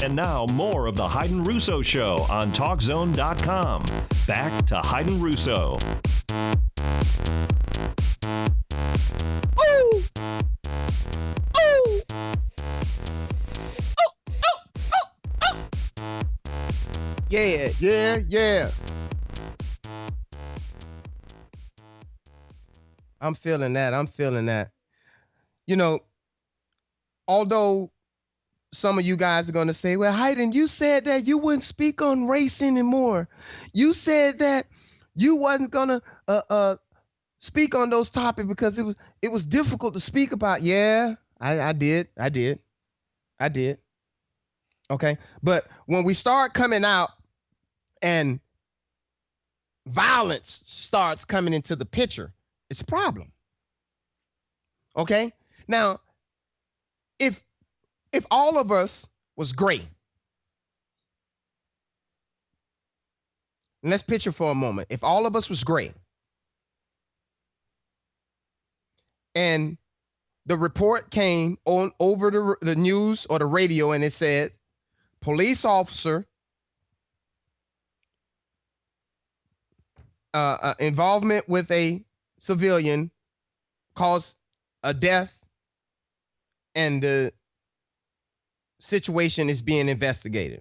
And now more of the Hayden Russo Show on TalkZone.com. Back to Hayden Russo. Ooh! Ooh! Yeah. I'm feeling that. You know, although some of you guys are going to say, well, Hayden, you said that you wouldn't speak on race anymore. You said that you wasn't going to speak on those topics because it was difficult to speak about. Yeah, I did. Okay. But when we start coming out and violence starts coming into the picture, it's a problem. Okay. Now, if all of us was gray, and let's picture for a moment, if all of us was gray, and the report came on over the news or the radio, and it said, police officer involvement with a civilian caused a death, and the situation is being investigated.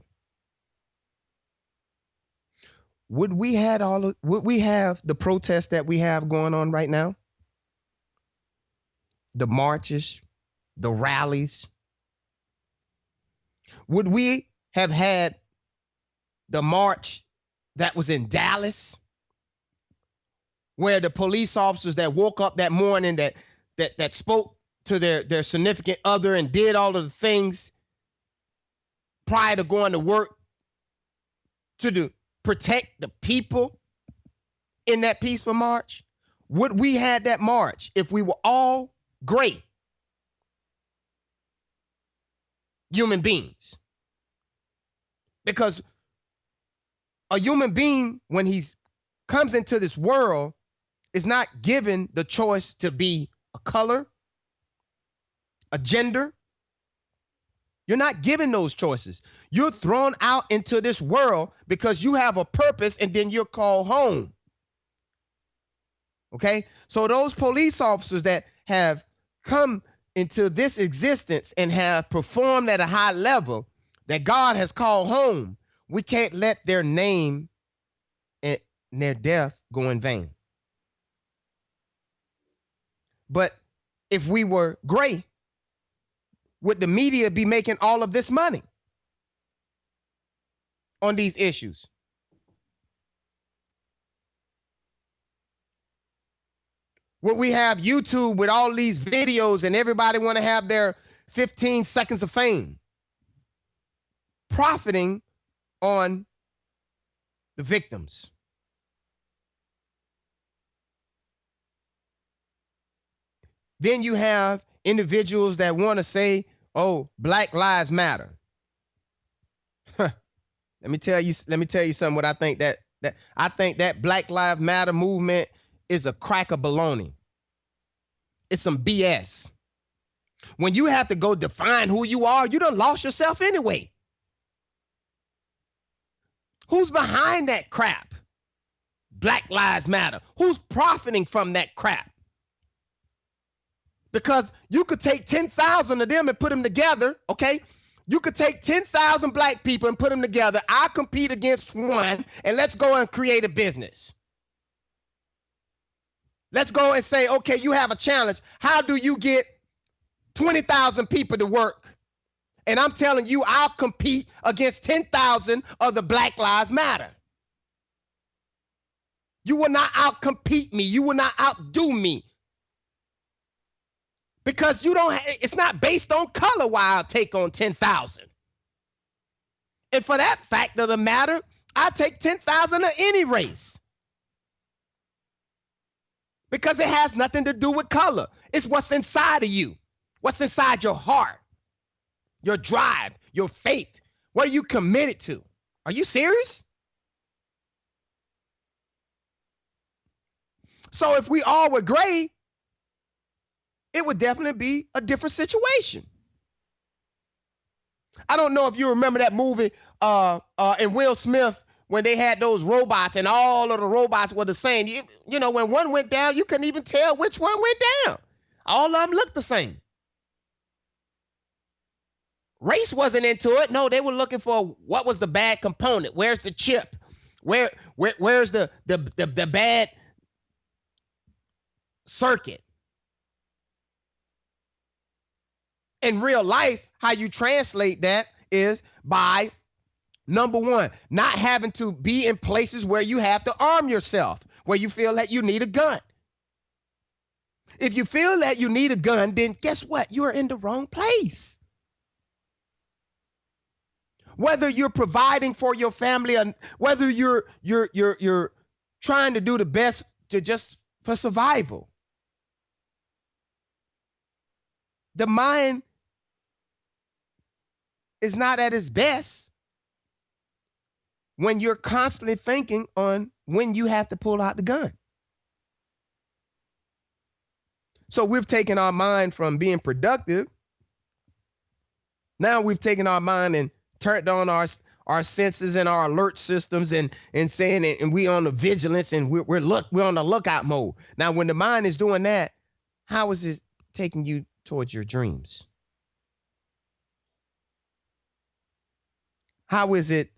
Would we have the protests that we have going on right now? The marches, the rallies? Would we have had the march that was in Dallas, where the police officers that woke up that morning that spoke to their significant other and did all of the things prior to going to work to protect the people in that peaceful march? Would we had that march if we were all gray human beings? Because a human being, when he comes into this world, is not given the choice to be a color, a gender. You're not given those choices. You're thrown out into this world because you have a purpose, and then you're called home. Okay? So those police officers that have come into this existence and have performed at a high level that God has called home, we can't let their name and their death go in vain. But if we were gray, would the media be making all of this money on these issues? Would we have YouTube with all these videos and everybody want to have their 15 seconds of fame, profiting on the victims? Then you have individuals that want to say, oh, Black Lives Matter. Let me tell you something. What I think that Black Lives Matter movement is a crack of baloney. It's some BS. When you have to go define who you are, you done lost yourself anyway. Who's behind that crap? Black Lives Matter. Who's profiting from that crap? Because you could take 10,000 of them and put them together, okay? You could take 10,000 black people and put them together. I'll compete against one, and let's go and create a business. Let's go and say, okay, you have a challenge. How do you get 20,000 people to work? And I'm telling you, I'll compete against 10,000 of the Black Lives Matter. You will not outcompete me. You will not outdo me. Because it's not based on color why I'll take on 10,000. And for that fact of the matter, I'll take 10,000 of any race. Because it has nothing to do with color. It's what's inside of you. What's inside your heart. Your drive, your faith. What are you committed to? Are you serious? So if we all were gray, it would definitely be a different situation. I don't know if you remember that movie in Will Smith when they had those robots and all of the robots were the same. You know, when one went down, you couldn't even tell which one went down. All of them looked the same. Race wasn't into it. No, they were looking for what was the bad component. Where's the chip? Where's the bad circuit? In real life, how you translate that is by, number one, not having to be in places where you have to arm yourself, where you feel that you need a gun. If you feel that you need a gun, then guess what? You're in the wrong place. Whether you're providing for your family, or whether you're trying to do the best to just for survival, the mind is not at its best when you're constantly thinking on when you have to pull out the gun. So we've taken our mind from being productive. Now we've taken our mind and turned on our senses and our alert systems and saying it, and we on the vigilance and we're on the lookout mode. Now, when the mind is doing that, how is it taking you towards your dreams? How is it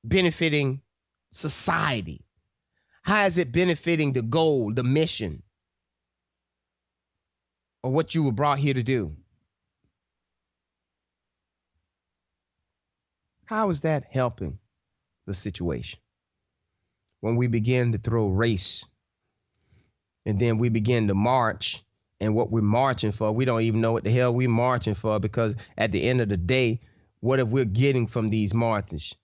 benefiting society? How is it benefiting the goal, the mission, or what you were brought here to do? How is that helping the situation? When we begin to throw race and then we begin to march, and what we're marching for, we don't even know what the hell we're marching for, because at the end of the day, what if we're getting from these marches?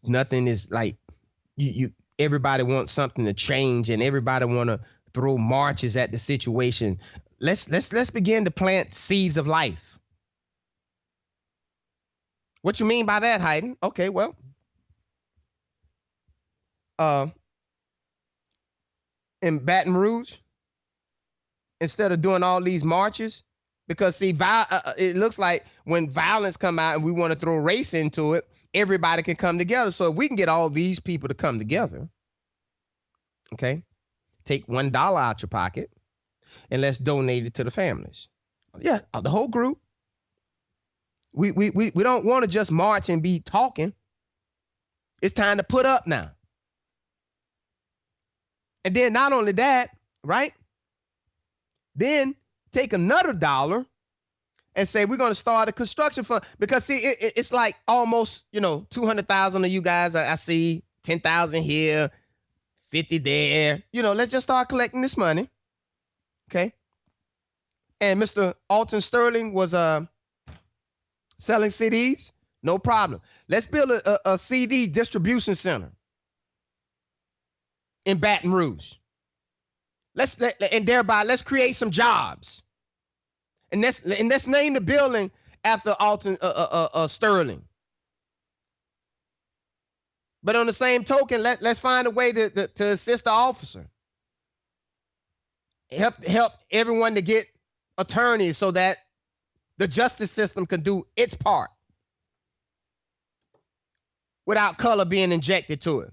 Nothing. Is like you everybody wants something to change and everybody want to throw marches at the situation. Let's begin to plant seeds of life. What you mean by that, Hayden? Okay, well, in Baton Rouge, instead of doing all these marches, because see, it looks like when violence come out and we want to throw race into it, everybody can come together. So if we can get all these people to come together, okay, take $1 out your pocket and let's donate it to the families. Yeah, the whole group. We don't want to just march and be talking. It's time to put up now. And then not only that, right? Then take another $1 and say, we're going to start a construction fund. Because see, it's like almost, 200,000 of you guys, I see 10,000 here, 50 there. Let's just start collecting this money. Okay. And Mr. Alton Sterling was selling CDs. No problem. Let's build a CD distribution center in Baton Rouge. And thereby let's create some jobs. And let's name the building after Alton Sterling. But on the same token, let's find a way to assist the officer. Help everyone to get attorneys so that the justice system can do its part without color being injected to it.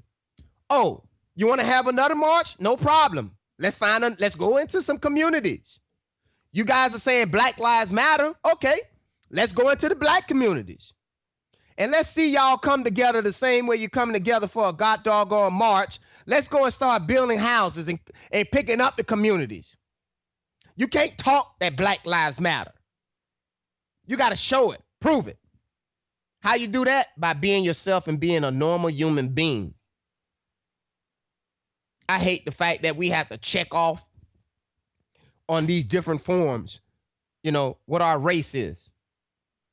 Oh, you want to have another march? No problem. Let's go into some communities. You guys are saying Black Lives Matter. Okay, let's go into the Black communities. And let's see y'all come together the same way you're coming together for a god doggone march. Let's go and start building houses and picking up the communities. You can't talk that Black Lives Matter. You got to show it, prove it. How you do that? By being yourself and being a normal human being. I hate the fact that we have to check off on these different forms, what our race is.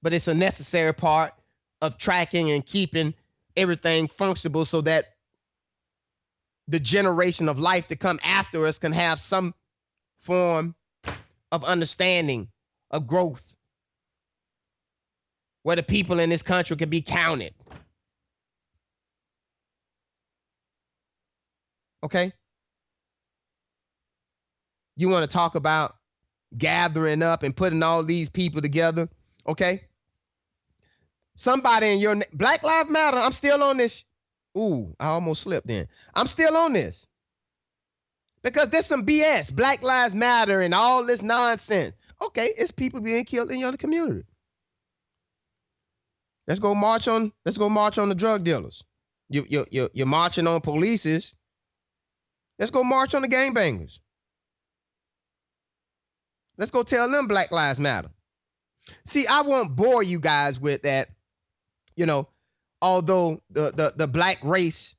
But it's a necessary part of tracking and keeping everything functional so that the generation of life to come after us can have some form of understanding, of growth, where the people in this country can be counted. Okay? You want to talk about gathering up and putting all these people together, okay? Somebody in your Black Lives Matter, I'm still on this. Ooh, I almost slipped in. I'm still on this. Because there's some BS, Black Lives Matter and all this nonsense. Okay, it's people being killed in your community. Let's go march on the drug dealers. You're marching on polices. Let's go march on the gangbangers. Let's go tell them Black Lives Matter. See, I won't bore you guys with that. You know, although the black race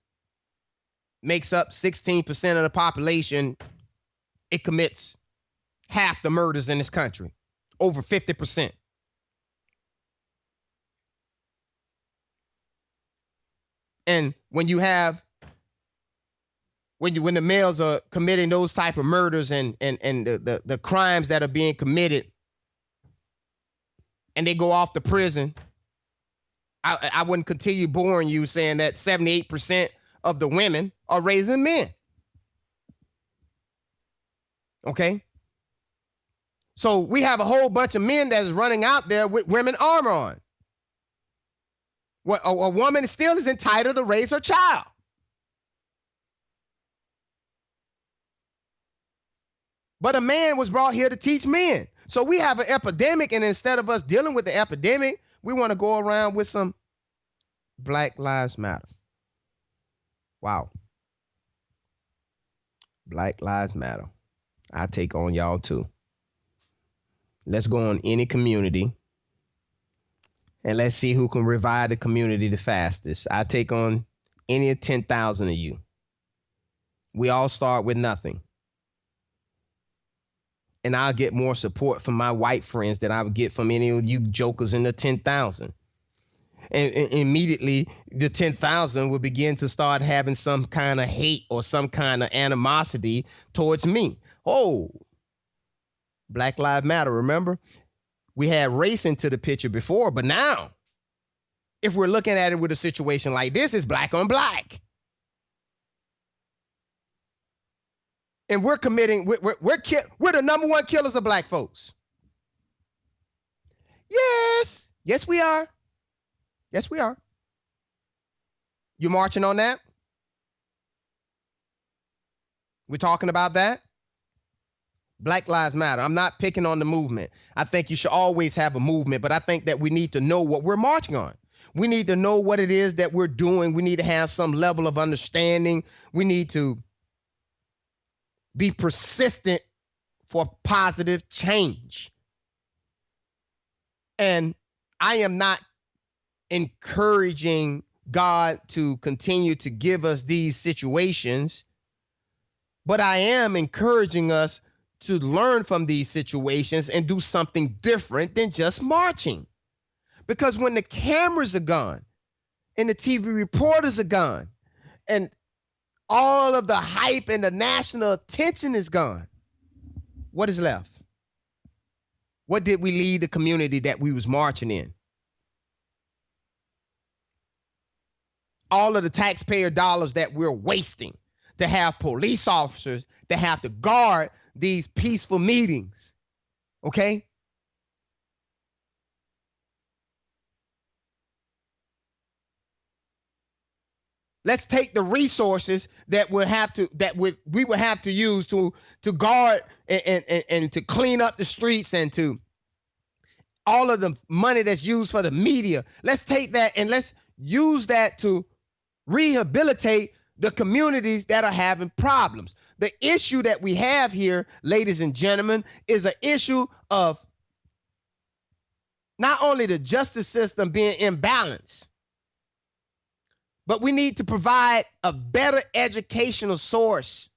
makes up 16% of the population, it commits half the murders in this country, over 50%. And when you have, when the males are committing those type of murders and the crimes that are being committed, and they go off to prison, I wouldn't continue boring you saying that 78% of the women are raising men. Okay? So we have a whole bunch of men that's running out there with women armor on. What a woman still is entitled to raise her child. But a man was brought here to teach men. So we have an epidemic, and instead of us dealing with the epidemic, we want to go around with some Black Lives Matter. Wow. Black Lives Matter. I take on y'all too. Let's go on any community and let's see who can revive the community the fastest. I take on any 10,000 of you. We all start with nothing. And I'll get more support from my white friends than I would get from any of you jokers in the 10,000. And immediately the 10,000 will begin to start having some kind of hate or some kind of animosity towards me. Oh, Black Lives Matter, remember? We had race into the picture before, but now, if we're looking at it with a situation like this, it's black on black. And we're committing, we're the number one killers of black folks. Yes, we are. Yes, we are. You marching on that? We're talking about that? Black Lives Matter. I'm not picking on the movement. I think you should always have a movement, but I think that we need to know what we're marching on. We need to know what it is that we're doing. We need to have some level of understanding. We need to be persistent for positive change. And I am not encouraging God to continue to give us these situations, but I am encouraging us to learn from these situations and do something different than just marching. Because when the cameras are gone and the TV reporters are gone and all of the hype and the national attention is gone, what is left? What did we leave the community that we was marching in? All of the taxpayer dollars that we're wasting to have police officers that have to guard these peaceful meetings. Okay? Let's take the resources that we would have to use to guard and to clean up the streets and to all of the money that's used for the media. Let's take that and let's use that to rehabilitate the communities that are having problems. The issue that we have here, ladies and gentlemen, is an issue of not only the justice system being imbalanced, but we need to provide a better educational source.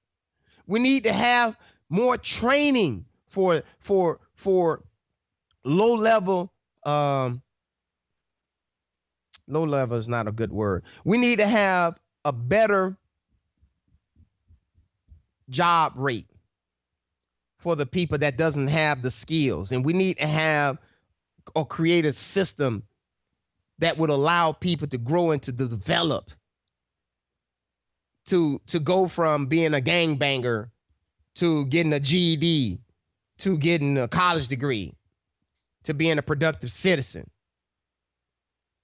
We need to have more training for low level is not a good word. We need to have a better job rate for the people that doesn't have the skills. And we need to have or create a system that would allow people to grow and to develop, to go from being a gangbanger to getting a GED, to getting a college degree, to being a productive citizen.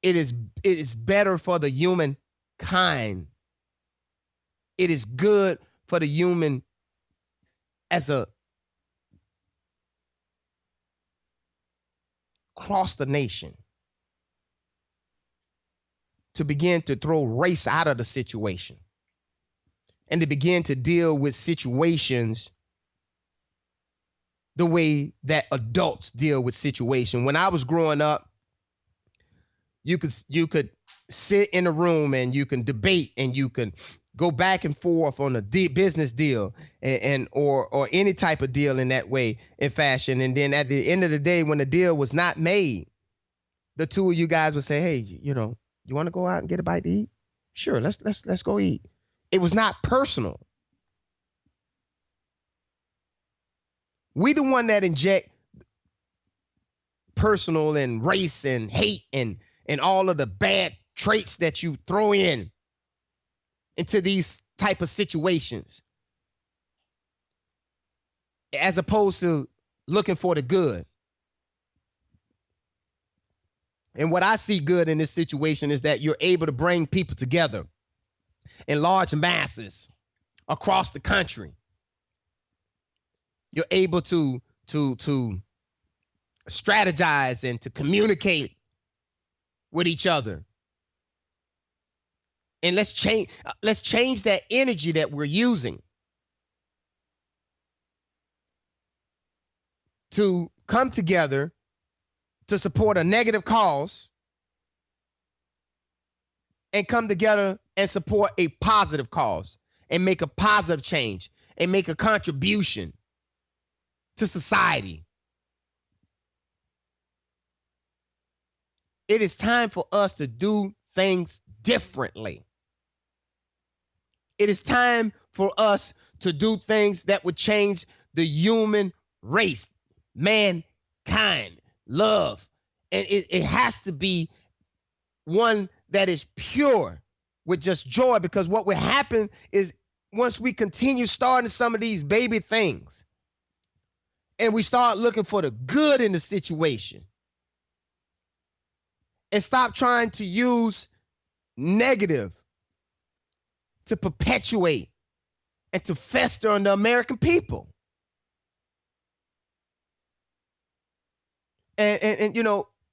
It is better for the human kind. It is good for the human as a across the nation to begin to throw race out of the situation and to begin to deal with situations the way that adults deal with situations. When I was growing up, you could sit in a room and you can debate and you can go back and forth on a business deal and or any type of deal in that way, in fashion. And then at the end of the day, when the deal was not made, the two of you guys would say, hey, you want to go out and get a bite to eat? Sure, let's go eat. It was not personal. We the one that inject personal and race and hate and all of the bad traits that you throw into these type of situations, as opposed to looking for the good. And what I see good in this situation is that you're able to bring people together in large masses across the country. You're able to strategize and to communicate with each other. And let's change that energy that we're using to come together to support a negative cause and come together and support a positive cause and make a positive change and make a contribution to society. It is time for us to do things differently. It is time for us to do things that would change the human race, mankind, love. And it has to be one that is pure with just joy, because what will happen is once we continue starting some of these baby things and we start looking for the good in the situation and stop trying to use negative to perpetuate and to fester on the American people. And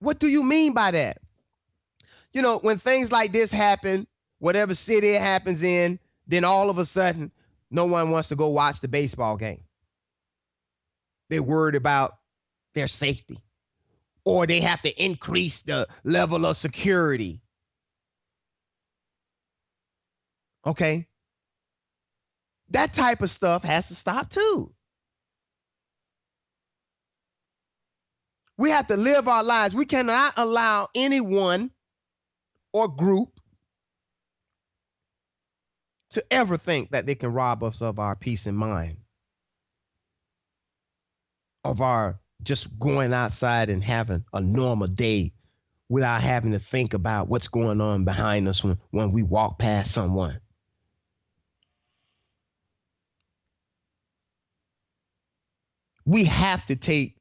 what do you mean by that? When things like this happen, whatever city it happens in, then all of a sudden, no one wants to go watch the baseball game. They're worried about their safety, or they have to increase the level of security. Okay? That type of stuff has to stop too. We have to live our lives. We cannot allow anyone or group to ever think that they can rob us of our peace of mind, of our just going outside and having a normal day without having to think about what's going on behind us when we walk past someone. We have to take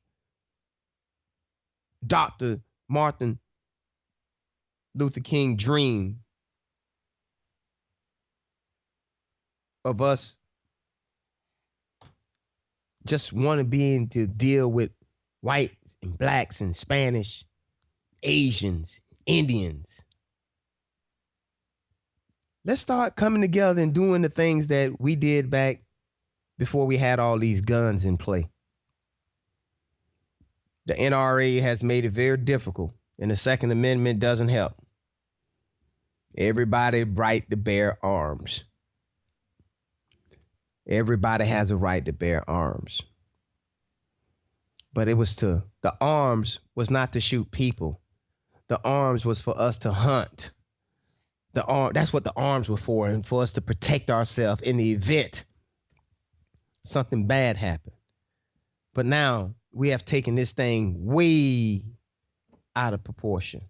Dr. Martin Luther King dream of us just want to be able to deal with whites and blacks and Spanish, Asians, Indians. Let's start coming together and doing the things that we did back before we had all these guns in play. The NRA has made it very difficult, and the Second Amendment doesn't help. Everybody right to bear arms. Everybody has a right to bear arms. But the arms was not to shoot people. The arms was for us to hunt. That's what the arms were for, and for us to protect ourselves in the event something bad happened. But now we have taken this thing way out of proportion.